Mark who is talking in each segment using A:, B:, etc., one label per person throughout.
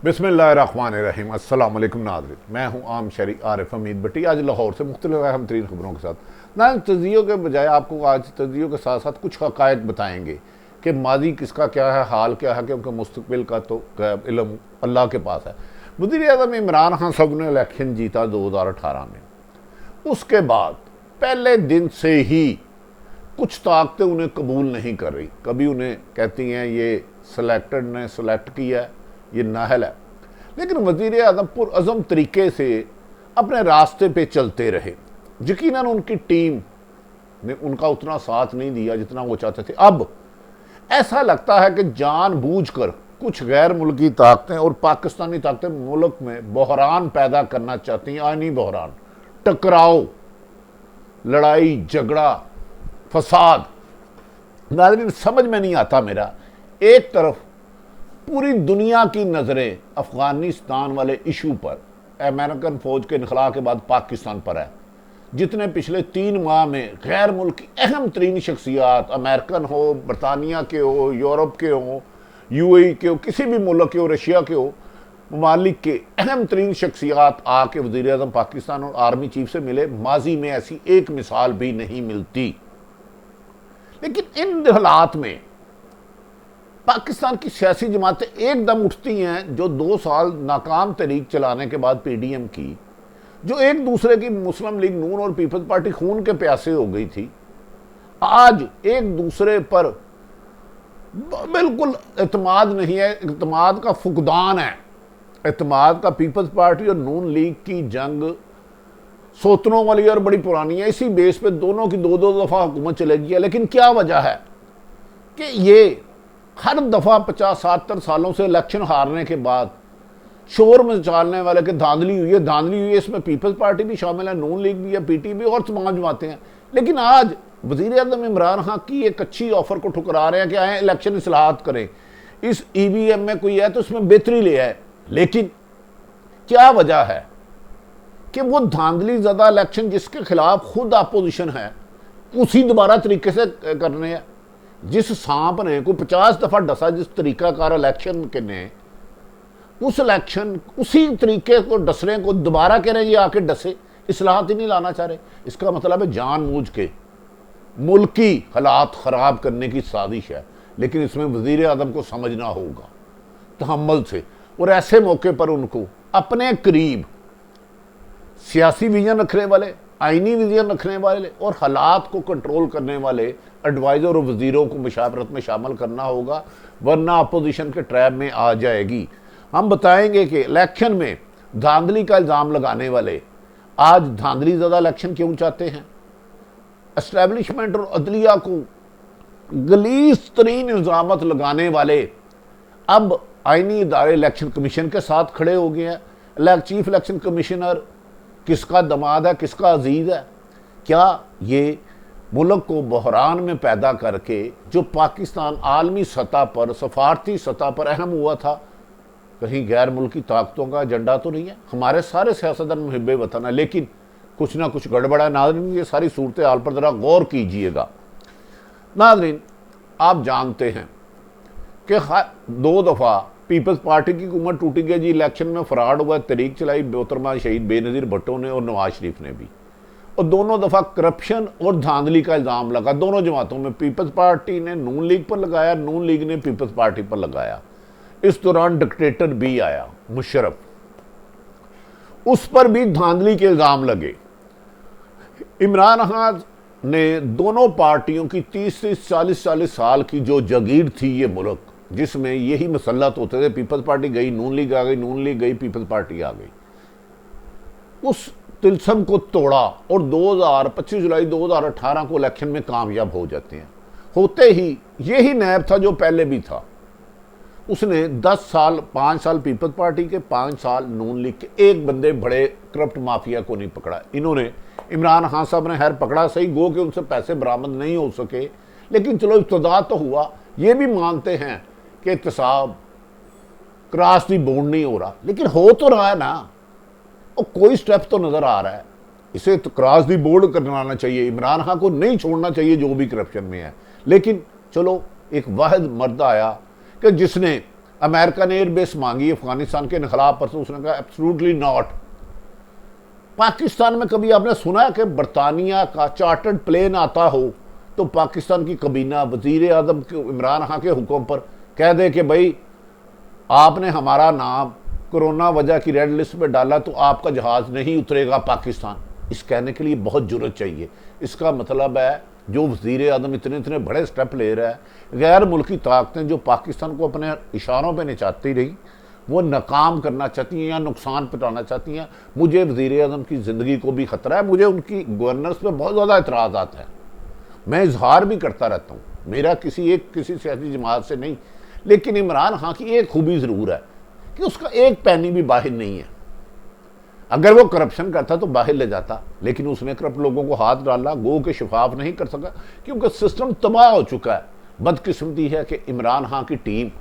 A: बिस्मिल्लाहिर्रहमानिर्रहीम। अस्सलाम वालेकुम नाज़रीन, मैं हूँ आम शरी आरिफ हमीद भट्टी। आज लाहौर से मुख्तलिफ अहम तरीन खबरों के साथ ना तजियों के बजाय आपको आज तजियों के साथ साथ कुछ हक़ाइक़ बताएंगे कि माजी किसका क्या है, हाल क्या है, क्योंकि मुस्तक़बिल का तो इल्म अल्लाह के पास है। वज़ीर-ए-आज़म इमरान खान साहब ने इलेक्शन जीता 2018 में। उसके बाद पहले दिन से ही कुछ ताकतें उन्हें कबूल नहीं कर रही। कभी उन्हें कहती हैं ये सिलेक्टेड ने सेलेक्ट किया है, ये नाहल है। लेकिन वज़ीर-ए-आज़म पुरअज़म तरीके से अपने रास्ते पे चलते रहे। यकीनन उनकी टीम ने उनका उतना साथ नहीं दिया जितना वो चाहते थे। अब ऐसा लगता है कि जानबूझकर कुछ गैर मुल्की ताकतें और पाकिस्तानी ताकतें मुल्क में बहरान पैदा करना चाहती हैं। आईनी बहरान, टकराव, लड़ाई झगड़ा, फसाद। नाज़रीन, समझ में नहीं आता मेरा, एक तरफ पूरी दुनिया की नज़रें अफ़गानिस्तान वाले इशू पर, अमेरिकन फ़ौज के इनखला के बाद पाकिस्तान पर है। जितने पिछले 3 माह में गैर मुल्की अहम तरीन शख्सियात, अमेरिकन हो, बरतानिया के हो, यूरोप के हो, यूएई के हो, किसी भी मुल्क के हो, रशिया के हो, ममालिक के अहम तरीन शख्सियात आके वज़ीर-ए-आज़म पाकिस्तान और आर्मी चीफ से मिले। माजी में ऐसी एक मिसाल भी नहीं मिलती। लेकिन इन हालात में पाकिस्तान की सियासी जमातें एकदम उठती हैं, जो 2 साल नाकाम तहरीक चलाने के बाद पीडीएम की, जो एक दूसरे की मुस्लिम लीग नून और पीपल्स पार्टी खून के प्यासे हो गई थी, आज एक दूसरे पर बिल्कुल एतमाद नहीं है, एतमाद का फुकदान है। एतमाद का पीपल्स पार्टी और नून लीग की जंग सोतनों वाली और बड़ी पुरानी है। इसी बेस पे दोनों की 2-2 दफ़ा हुकूमत चलेगी है। लेकिन क्या वजह है कि ये हर दफ़ा 50-70 सालों से इलेक्शन हारने के बाद शोर मचाने वाले के धांधली हुई है। इसमें पीपल्स पार्टी भी शामिल है, नून लीग भी है, पीटी भी और तमाम जमातें हैं। लेकिन आज वज़ीर-ए-आज़म इमरान खान की एक अच्छी ऑफर को ठुकरा रहे हैं कि आए इलेक्शन इस्लाहात करें, इस ईवीएम में कोई है तो उसमें बेहतरी ले आए। लेकिन क्या वजह है कि वो धांधली ज़्यादा इलेक्शन जिसके खिलाफ खुद अपोजिशन है, उसी दोबारा तरीके से करने हैं। जिस सांप ने कोई 50 दफ़ा डसा, जिस तरीकाकार इलेक्शन के ने, उस इलेक्शन उसी तरीके को डसने को दोबारा कह रहे हैं ये आके डसे, इस्लाहात ही नहीं लाना चाह रहे। इसका मतलब है जानबूझ के मुल्की हालात ख़राब करने की साजिश है। लेकिन इसमें वज़ीर-ए-आज़म को समझना होगा तहम्मुल से, और ऐसे मौके पर उनको अपने करीब सियासी विजन रखने वाले, आईनी विजन रखने वाले और हालात को कंट्रोल करने वाले एडवाइज़र और वज़ीरों को मुशावरत में शामिल करना होगा, वरना अपोजिशन के ट्रैप में आ जाएगी। हम बताएंगे कि इलेक्शन में धांधली का इल्ज़ाम लगाने वाले आज धांधली ज़्यादा इलेक्शन क्यों चाहते हैं। एस्टैब्लिशमेंट और अदलिया को गलीज़ तरीन इल्ज़ामात लगाने वाले अब आईनी इदारे इलेक्शन कमीशन के साथ खड़े हो गए हैं। चीफ इलेक्शन कमिश्नर किसका दमाद है, किसका अजीज़ है। क्या ये मुल्क को बहरान में पैदा करके जो पाकिस्तान आलमी सतह पर, सफारती सतह पर अहम हुआ था, कहीं गैर मुल्की ताकतों का एजेंडा तो नहीं है। हमारे सारे सियासतदान मुहिब्बे वतन है, लेकिन कुछ ना कुछ गड़बड़ है। नाज़रीन, ये सारी सूरत हाल पर ज़रा गौर कीजिएगा। नाज़रीन, आप जानते हैं कि 2 दफ़ा पीपल्स पार्टी की हुकूमत टूटी गई जी। इलेक्शन में फ्रॉड हुआ, तहरीक चलाई मोहतरमा शहीद बेनज़ीर भुट्टो ने और नवाज शरीफ ने भी, और दोनों दफ़ा करप्शन और धांधली का इल्ज़ाम लगा दोनों जमातों में। पीपल्स पार्टी ने नून लीग पर लगाया, नून लीग ने पीपल्स पार्टी पर लगाया। इस दौरान डिक्टेटर भी आया मुशर्रफ, उस पर भी धांधली के इल्ज़ाम लगे। इमरान खान ने दोनों पार्टियों की 30-40 साल की जो जगीर थी ये मुल्क, जिसमें यही मसलत होते थे, पीपल्स पार्टी गई, नून लीग आ गई, नून लीग गई, पीपल्स पार्टी आ गई, उस तिलस्म को तोड़ा और 25 जुलाई 2018 को इलेक्शन में कामयाब हो जाते हैं। होते ही यही नैब था जो पहले भी था, उसने 10 साल 5 साल पीपल्स पार्टी के, 5 साल नून लीग के, एक बंदे बड़े करप्ट माफिया को नहीं पकड़ा। इन्होंने इमरान खान साहब ने खैर पकड़ा सही, गो कि उनसे पैसे बरामद नहीं हो सके, लेकिन चलो इब्तदा तो हुआ। ये भी मानते हैं कि एहतसाब क्रॉस दी बोर्ड नहीं हो रहा, लेकिन हो तो रहा है ना, और कोई स्टेप तो नजर आ रहा है। इसे तो क्रॉस दी बोर्ड करवाना चाहिए, इमरान खान को नहीं छोड़ना चाहिए जो भी करप्शन में है। लेकिन चलो एक वाहिद मर्द आया कि जिसने अमेरिका ने एयरबेस मांगी अफगानिस्तान के खिलाफ पर, तो उसने कहा एब्सोल्युटली नॉट। पाकिस्तान में कभी आपने सुना है कि बरतानिया का चार्टर्ड प्लेन आता हो तो पाकिस्तान की कबीना वजीर आजम इमरान खान के हुक्म पर कह दे कि भाई आपने हमारा नाम कोरोना वजह की रेड लिस्ट में डाला तो आपका जहाज नहीं उतरेगा पाकिस्तान? इस कहने के लिए बहुत जुर्रत चाहिए। इसका मतलब है जो वजीर आजम इतने इतने बड़े स्टेप ले रहा है, गैर मुल्की ताकतें जो पाकिस्तान को अपने इशारों पे नचाती रही, वो नाकाम करना चाहती हैं या नुकसान पहुँचाना चाहती हैं। मुझे वजीर आजम की ज़िंदगी को भी ख़तरा है, मुझे उनकी गवर्नेंस पे बहुत ज़्यादा एतराज़ात हैं, मैं इजहार भी करता रहता हूँ, मेरा किसी सियासी जमात से नहीं। लेकिन इमरान खान की एक खूबी ज़रूर है कि उसका एक पैनी भी बाहर नहीं है। अगर वो करप्शन करता तो बाहर ले जाता, लेकिन उसने करप्ट लोगों को हाथ डाला, गो के शिफाफ नहीं कर सका क्योंकि सिस्टम तबाह हो चुका है। बदकिस्मती है कि इमरान खान की टीम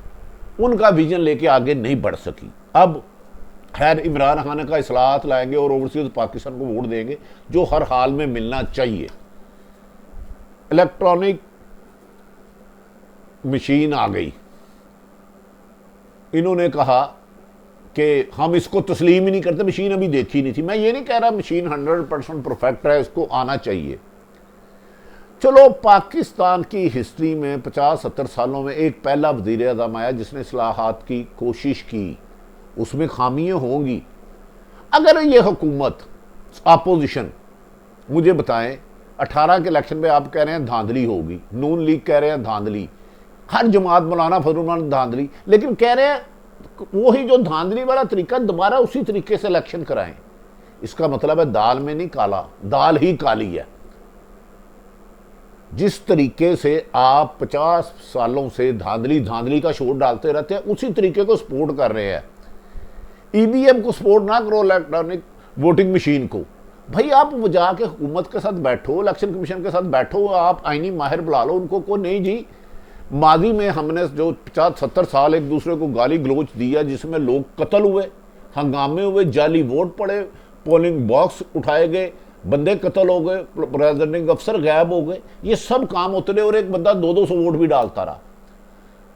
A: उनका विजन लेके आगे नहीं बढ़ सकी। अब खैर इमरान खान का इस्लाहत लाएंगे और ओवरसीज पाकिस्तान को वोट देंगे जो हर हाल में मिलना चाहिए। इलेक्ट्रॉनिक मशीन आ गई, इन्होंने कहा कि हम इसको तस्लीम ही नहीं करते, मशीन अभी देखी नहीं थी। मैं ये नहीं कह रहा मशीन 100% परफेक्ट है, इसको आना चाहिए। चलो पाकिस्तान की हिस्ट्री में 50-70 सालों में एक पहला वज़ीर आज़म आया जिसने इस्लाहात की कोशिश की, उसमें खामियां होंगी। अगर ये हुकूमत अपोजिशन मुझे बताएं 18 के इलेक्शन में आप कह रहे हैं धांधली होगी, नून लीग कह रहे हैं धांधली, हर जमात मौलाना फजलुर धांधली, लेकिन कह रहे हैं वही जो धांधली वाला तरीका दोबारा उसी तरीके से इलेक्शन कराएं। इसका मतलब है दाल में नहीं काला, दाल ही काली है। जिस तरीके से आप 50 सालों से धांधली का शोर डालते रहते हैं उसी तरीके को सपोर्ट कर रहे हैं। ईवीएम को सपोर्ट ना करो, इलेक्ट्रॉनिक वोटिंग मशीन को। भाई आप जाके हुकूमत के साथ बैठो, इलेक्शन कमीशन के साथ बैठो, आप आईनी माहिर बुला लो उनको को नहीं जी। माजी में हमने जो 50-70 साल एक दूसरे को गाली गलोच दिया जिसमें लोग कत्ल हुए, हंगामे हुए, जाली वोट पड़े, पोलिंग बॉक्स उठाए गए, बंदे कत्ल हो गए, रिटर्निंग अफसर गायब हो गए, ये सब काम होते रहे और एक बंदा 200 वोट भी डालता रहा।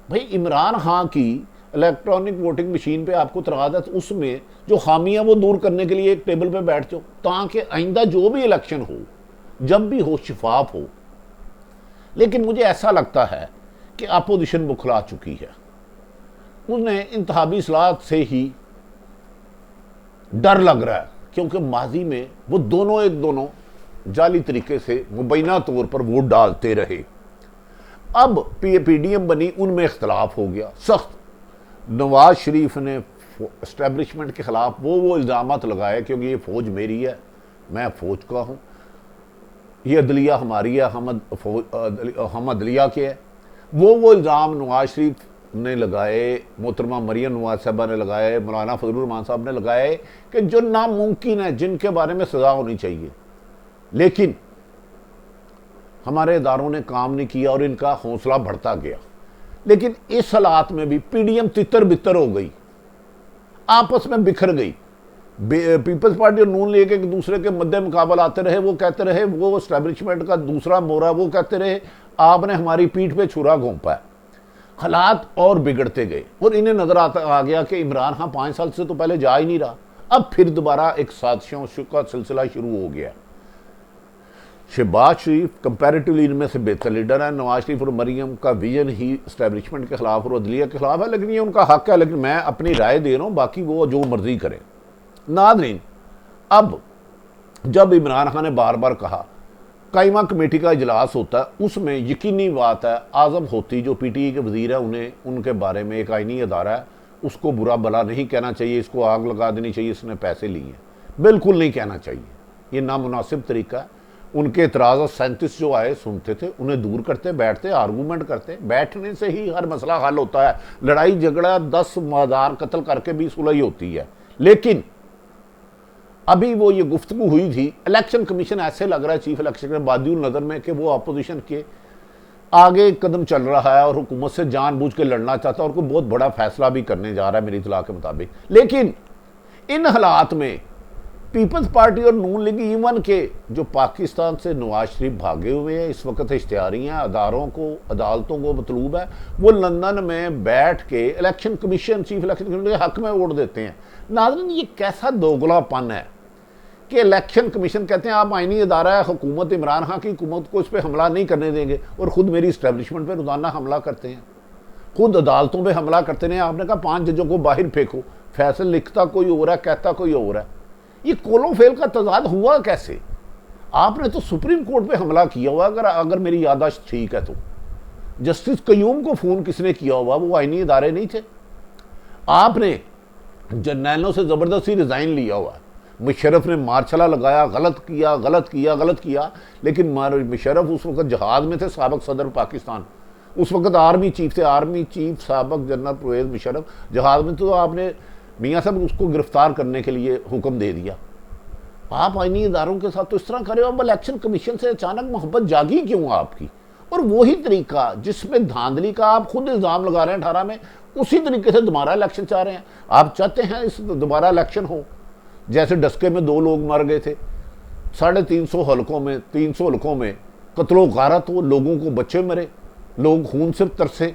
A: भाई इमरान खान की इलेक्ट्रॉनिक वोटिंग मशीन पे आपको तराज है तो उसमें जो खामियां वो दूर करने के लिए एक टेबल पे बैठ जाओ ताकि आइंदा जो भी इलेक्शन हो, जब भी हो, शिफाफ हो। लेकिन मुझे ऐसा लगता है कि अपोजिशन बुखला चुकी है, उन्हें इंतखाबी इस्लाहत से ही डर लग रहा है क्योंकि माजी में वो दोनों जाली तरीके से मुबैना तौर पर वोट डालते रहे। अब पीडीएम बनी, उनमें इख्तलाफ हो गया सख्त। नवाज शरीफ ने एस्टेब्लिशमेंट के खिलाफ वो इल्ज़ामात लगाए क्योंकि ये फौज मेरी है, मैं फौज का हूँ, ये अदलिया हमारी है, हम अदलिया के हैं। वो इल्ज़ाम नवाज शरीफ ने लगाए, मोहतरमा मरियम नवाज साहबा ने लगाए, मौलाना फजलुर रहमान साहब ने लगाए कि जो नामुमकिन है, जिनके बारे में सज़ा होनी चाहिए, लेकिन हमारे इदारों ने काम नहीं किया और इनका हौसला बढ़ता गया। लेकिन इस हालात में भी पीडीएम तितर बितर हो गई, आपस में बिखर गई। पीपल्स पार्टी और नून लीग एक दूसरे के मध्य मुकाबला आते रहे, वो कहते रहे वो एस्टैब्लिशमेंट का दूसरा मोरा, वो कहते रहे आपने हमारी पीठ पे छुरा घोंपा है। हालात और बिगड़ते गए और इन्हें नजर आ गया कि इमरान खान 5 साल से तो पहले जा ही नहीं रहा, अब फिर दोबारा एक साजिशों का सिलसिला शुरू हो गया। शहबाज शरीफ कंपैरेटिवली इनमें से बेहतर लीडर है। नवाज शरीफ और मरियम का विजन ही एस्टैब्लिशमेंट के खिलाफ और अदलिया के खिलाफ है, लेकिन ये उनका हक है, लेकिन मैं अपनी राय दे रहा हूँ, बाकी वो जो मर्जी करें। नाज़रीन, अब जब इमरान खान ने बार बार कहा कायमा कमेटी का इजलास होता है, उसमें यकीनी बात है आज़म होती जो पीटीआई के वजीर है, उन्हें उनके बारे में एक आईनी अदारा है, उसको बुरा भला नहीं कहना चाहिए, इसको आग लगा देनी चाहिए, इसने पैसे लिए, बिल्कुल नहीं कहना चाहिए, ये नामुनासिब तरीका है। उनके एतराज़ 37 जो आए सुनते थे, उन्हें दूर करते, बैठते, आर्गूमेंट करते। बैठने से ही हर मसला हल होता है, लड़ाई झगड़ा 10 मज़ार कत्ल करके भी सुलह होती है। लेकिन अभी वो ये गुफ्तगू हुई थी, इलेक्शन कमीशन ऐसे लग रहा है चीफ इलेक्शन के बादियुल नज़र में कि वो अपोजिशन के आगे कदम चल रहा है और हुकूमत से जानबूझ के लड़ना चाहता है और कोई बहुत बड़ा फैसला भी करने जा रहा है मेरी इतला के मुताबिक। लेकिन इन हालात में पीपल्स पार्टी और नून लीग इवन के जो पाकिस्तान से नवाज शरीफ भागे हुए हैं, इस वक्त इश्तिहारियाँ अदालतों को मतलूब है, वो लंदन में बैठ के election commission, chief election commission के हक में वोट देते हैं। नाज़रीन, ये कैसा दोगलापन है कि इलेक्शन कमीशन कहते हैं आप आईनी अदारा है, हुकूमत इमरान खान की हुकूमत को इस पर हमला नहीं करने देंगे, और ख़ुद मेरी इस्टेब्लिशमेंट पर रोज़ाना हमला करते हैं, खुद अदालतों पे हमला करते हैं। आपने कहा 5 जजों को बाहर फेंको, फैसला लिखता कोई और है, कहता कोई और है। ये कोलो फेल का तजाद हुआ कैसे? आपने तो सुप्रीम कोर्ट पे हमला किया हुआ, अगर मेरी याददाश्त ठीक है तो। जस्टिस कयूम को फ़ोन किसने किया हुआ? वो आईनी इदारे नहीं थे। आपने जर्नैलों से ज़बरदस्ती रिज़ाइन लिया हुआ। मुशर्रफ ने मार्शला लगाया, गलत किया, लेकिन मुशर्रफ उस वक्त जहाज में थे, साबिक सदर पाकिस्तान, उस वक्त आर्मी चीफ थे, आर्मी चीफ साबिक जनरल परवेज़ मुशर्रफ जहाज में, तो आपने मियाँ साहब उसको गिरफ्तार करने के लिए हुक्म दे दिया। आप आईनी इदारों के साथ तो इस तरह करे हो। अब इलेक्शन कमीशन से अचानक मोहब्बत जागी क्यों आपकी? और वही तरीका जिसमें धांधली का आप खुद इल्ज़ाम लगा रहे हैं 18 में, उसी तरीके से दोबारा इलेक्शन चाह रहे हैं। आप चाहते हैं इस दोबारा इलेक्शन हो, जैसे डस्के में 2 लोग मर गए थे, 350 हलकों में, 300 हलकों में कत्लो गारत हो, लोगों को बच्चे मरे, लोग खून से तरसे,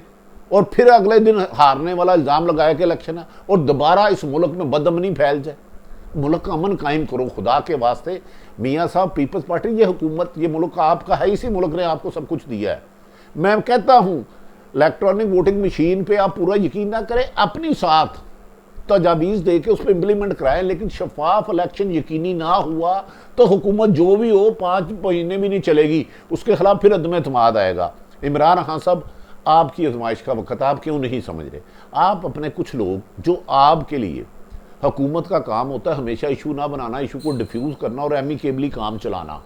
A: और फिर अगले दिन हारने वाला इल्ज़ाम लगाया कि इलेक्शन है, और दोबारा इस मुल्क में बदअमनी फैल जाए। मुल्क का अमन कायम करो खुदा के वास्ते। मियाँ साहब, पीपल्स पार्टी, ये हुकूमत, ये मुल्क आपका है, इसी मुल्क ने आपको सब कुछ दिया है। मैं कहता हूँ इलेक्ट्रॉनिक वोटिंग मशीन पे आप पूरा यकीन ना करें, अपनी साथ तजावीज़ दे के उस पर इम्प्लीमेंट कराएं, लेकिन शफाफ इलेक्शन यकीनी ना हुआ तो हुकूमत जो भी हो 5 महीने भी नहीं चलेगी, उसके खिलाफ फिर अदम एतमाद आएगा। इमरान खान साहब, आपकी आजमाइश का वक्त आप क्यों नहीं समझ रहे? आप अपने कुछ लोग जो आपके लिए हुकूमत का काम होता है हमेशा इशू ना बनाना, इशू को डिफ्यूज़ करना और एमिकेबली काम चलाना,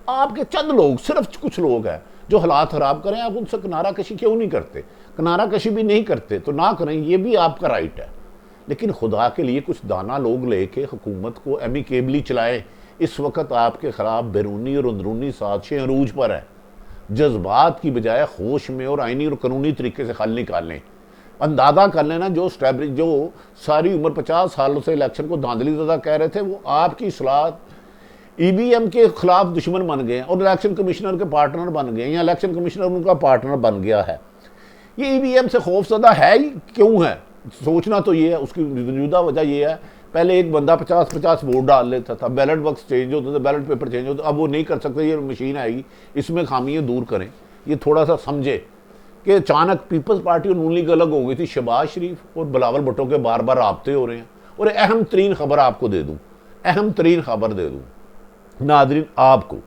A: आपके चंद लोग, सिर्फ कुछ लोग हैं जो हालात ख़राब करें, आप उनसे किनारा कशी क्यों नहीं करते? किनारा कशी भी नहीं करते तो ना करें, ये भी आपका राइट है, लेकिन खुदा के लिए कुछ दाना लोग लेके हुकूमत को एमिकेबली चलाएं। इस वक्त आपके ख़िलाफ़ बैरूनी और अंदरूनी साजिशें अरूज पर हैं। जज्बात की बजाय होश में और आइनी और कानूनी तरीके से हल निकालें। अंदाज़ा कर लेना, जो सारी उम्र 50 सालों से इलेक्शन को धांधली ज़्यादा कह रहे थे, वो आपकी सलाह EVM के खिलाफ दुश्मन बन गए और इलेक्शन कमिश्नर के पार्टनर बन गए, या इलेक्शन कमिश्नर उनका पार्टनर बन गया है। ये EVM से खौफज़दा है ही क्यों है? सोचना तो ये है, उसकी मौजूदा वजह ये है, पहले एक बंदा 50-50 वोट डाल लेता था, बैलेट बॉक्स चेंज होता था, बैलेट पेपर चेंज होता, अब वो नहीं कर सकते। ये मशीन आएगी, इसमें खामियाँ दूर करें। ये थोड़ा सा समझे कि अचानक पीपल्स पार्टी और नून लीग अलग हो गई थी। शहबाज शरीफ और बिलावल भुट्टो के बार बार राब्ते हो रहे हैं। और अहम तरीन खबर आपको दे दूँ, नादरीन आपको,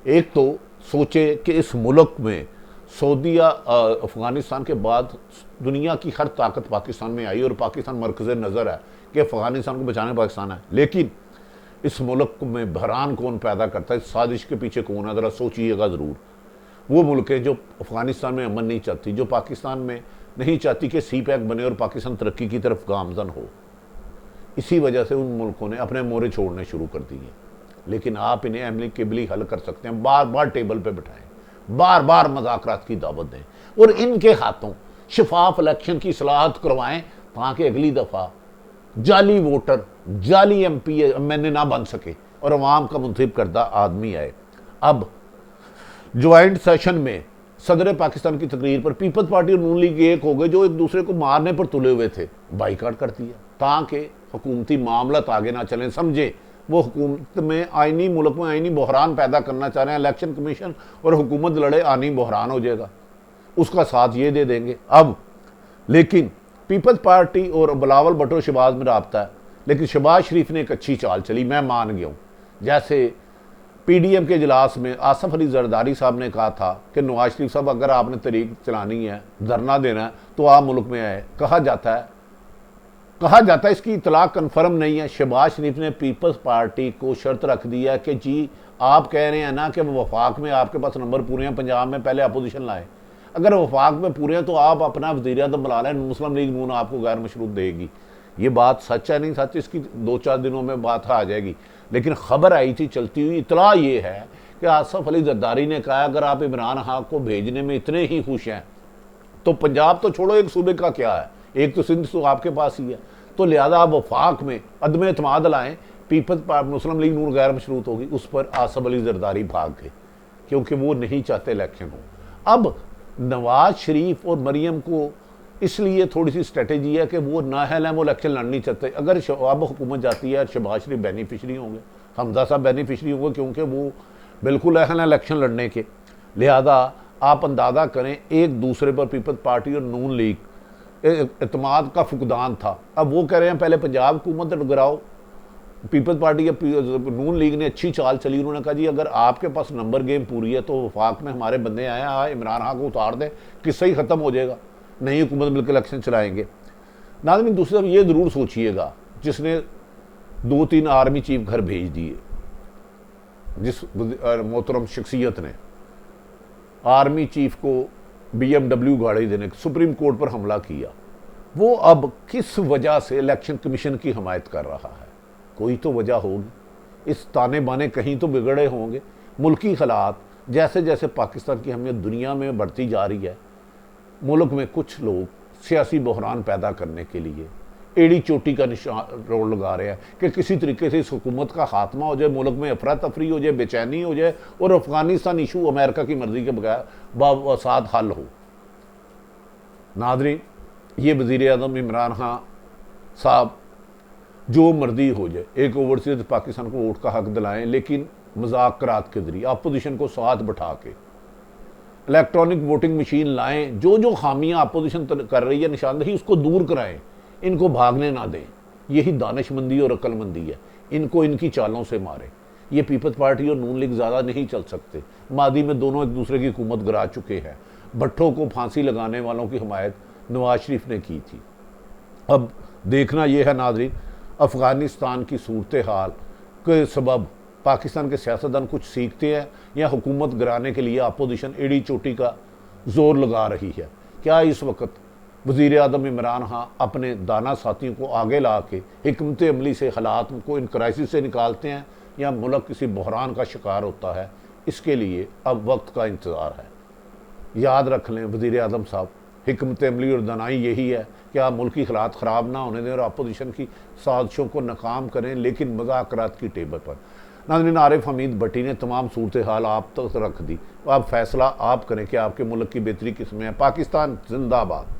A: एक तो सोचे कि इस मुल्क में सऊदीया अफ़गानिस्तान के बाद दुनिया की हर ताकत पाकिस्तान में आई और पाकिस्तान मरकज़ नज़र है कि अफ़गानिस्तान को बचाने पाकिस्तान है, लेकिन इस मुल्क में बहरान कौन पैदा करता है, इस साजिश के पीछे कौन है, ज़रा सोचिएगा ज़रूर। वो मुल्क है जो अफ़गानिस्तान में अमन नहीं चाहती, जो पाकिस्तान में नहीं चाहती कि CPEC बने और पाकिस्तान तरक्की की तरफ गामज़न हो। इसी वजह से उन मुल्कों ने अपने मोरे छोड़ने शुरू कर दिए। लेकिन आप इन्हें एमिकेबली हल कर सकते हैं, बार बार टेबल पे बिठाएं, बार बार मुज़ाकरात की दावत दें और इनके हाथों शफाफ इलेक्शन की सलाहत करवाएं, ताकि अगली दफ़ा जाली वोटर, जाली MP MNA ना बन सके और अवाम का मुंतखब करदा आदमी आए। अब ज्वाइंट सेशन में सदर पाकिस्तान की तकरीर पर पीपल्स पार्टी और नून लीग एक हो गए, जो एक दूसरे को मारने पर तुले हुए थे, बाइकाट कर दिया ताकि हुकूमती मामला आगे ना चलें। समझे वो हुकूमत में आइनी, मुल्क में आइनी बहरान पैदा करना चाह रहे हैं। इलेक्शन कमीशन और हुकूमत लड़े, आनी बहरान हो जाएगा, उसका साथ ये दे देंगे। अब लेकिन पीपल्स पार्टी और बिलावल भुट्टो शहबाज में राब्ता है, लेकिन शहबाज शरीफ ने एक अच्छी चाल चली, मैं मान गया हूँ। जैसे PDM के इजलास में आसफ अली जरदारी साहब ने कहा था कि नवाज शरीफ साहब, अगर आपने तहरीक चलानी है, धरना देना है, तो आप मुल्क में आए। कहा जाता है इसकी इतला कन्फर्म नहीं है। शहबाज शरीफ ने पीपल्स पार्टी को शर्त रख दिया कि जी आप कह रहे हैं ना कि वफाक में आपके पास नंबर पूरे हैं, पंजाब में पहले अपोजिशन लाए, अगर वफाक में पूरे हैं तो आप अपना वज़ीर आज़म बुला लें, मुस्लिम लीग नून आपको गैर मशरूत देगी। ये बात सच है नहीं सच, इसकी 2-4 दिनों में बात आ जाएगी। लेकिन खबर आई थी चलती हुई, इतला ये है कि आसफ अली जरदारी ने कहा अगर आप इमरान खान को भेजने में इतने ही खुश हैं तो पंजाब तो छोड़ो, एक सूबे का क्या है, एक तो सिंध तो आपके पास ही है, तो लिहाजा आप वफाक में अदम एतमाद लाएँ मुस्लिम लीग नून गैर मशरूत होगी, उस पर आसफ अली जरदारी भाग गए क्योंकि वो नहीं चाहते इलेक्शन हो। अब नवाज शरीफ और मरियम को इसलिए थोड़ी सी स्ट्रेटेजी है कि वो नाअहल हैं, वो इलेक्शन लड़ नहीं चाहते। अगर अब हुकूमत जाती है, शहबाज शरीफ बेनिफिशरी होंगे, हमजा साहब बेनिफिशरी होंगे, क्योंकि वो बिल्कुल अहल हैं इलेक्शन लड़ने के। लिहाजा आप अंदाज़ा करें, एक दूसरे पर पीपल्स पार्टी और नून लीग एतमाद का फुकदान था। अब वो कह रहे हैं पहले पंजाब हुकूमत गिराओ। पीपल्स पार्टी या नून लीग ने अच्छी चाल चली, उन्होंने कहा जी अगर आपके पास नंबर गेम पूरी है तो वफाक में हमारे बंदे आए, इमरान खान को उतार दें, किस्सा ही ख़त्म हो जाएगा, नई हुकूमत मिलकर इलेक्शन चलाएंगे। नाज़रीन, दूसरी तरफ ये ज़रूर सोचिएगा, जिसने 2-3 आर्मी चीफ घर भेज दिए, जिस मोहतरम शख्सियत ने आर्मी चीफ को BMW गाड़ी देने, सुप्रीम कोर्ट पर हमला किया, वो अब किस वजह से इलेक्शन कमीशन की हमायत कर रहा है? कोई तो वजह होगी, इस ताने बाने कहीं तो बिगड़े होंगे। मुल्की हालात जैसे जैसे पाकिस्तान की अहमियत दुनिया में बढ़ती जा रही है, मुल्क में कुछ लोग सियासी बहरान पैदा करने के लिए एड़ी चोटी का निशान रोल लगा रहे हैं कि किसी तरीके से इस हुकूमत का खात्मा हो जाए, मुल्क में अफरा तफरी हो जाए, बेचैनी हो जाए और अफगानिस्तान इशू अमेरिका की मर्जी के बगैर बावसात हल हो। नाज़रीन, ये वज़ीर आज़म इमरान खान साहब जो मर्जी हो जाए, एक ओवरसीज पाकिस्तान को वोट का हक दिलाएं, लेकिन मज़ाकरात के जरिए अपोजिशन को साथ बैठा के इलेक्ट्रॉनिक वोटिंग मशीन लाएं, जो जो खामियां अपोजिशन कर रही है निशानदेही उसको दूर कराएं, इनको भागने ना दें। यही दानिशमंदी और अक्लमंदी है, इनको इनकी चालों से मारें। ये पीपल्स पार्टी और नून लीग ज़्यादा नहीं चल सकते। मादी में दोनों एक दूसरे की हुकूमत गिरा चुके हैं। भट्टो को फांसी लगाने वालों की हमायत नवाज शरीफ ने की थी। अब देखना यह है नाज़रीन, अफ़गानिस्तान की सूरत हाल के सबब पाकिस्तान के सियासतदान कुछ सीखते हैं या हुकूमत गिराने के लिए अपोजिशन एड़ी चोटी का जोर लगा रही है। क्या इस वक्त वज़ीर आज़म इमरान खान अपने दाना साथियों को आगे ला के हिकमत अमली से हालात को इन क्राइसिस से निकालते हैं, या मुल्क किसी बहरान का शिकार होता है? इसके लिए अब वक्त का इंतज़ार है। याद रख लें वज़ीर आज़म साहब, हिकमत अमली और दानाई यही है कि आप मुल्की हालात ख़राब ना होने दें और अपोजिशन की साजिशों को नाकाम करें, लेकिन मुज़ाकरात की टेबल पर। नाज़रीन, आरिफ हमीद भट्टी ने तमाम सूरत हाल आप तक रख दी। अब फैसला आप करें कि आपके मुल्क की बेहतरी किस में है। पाकिस्तान जिंदाबाद।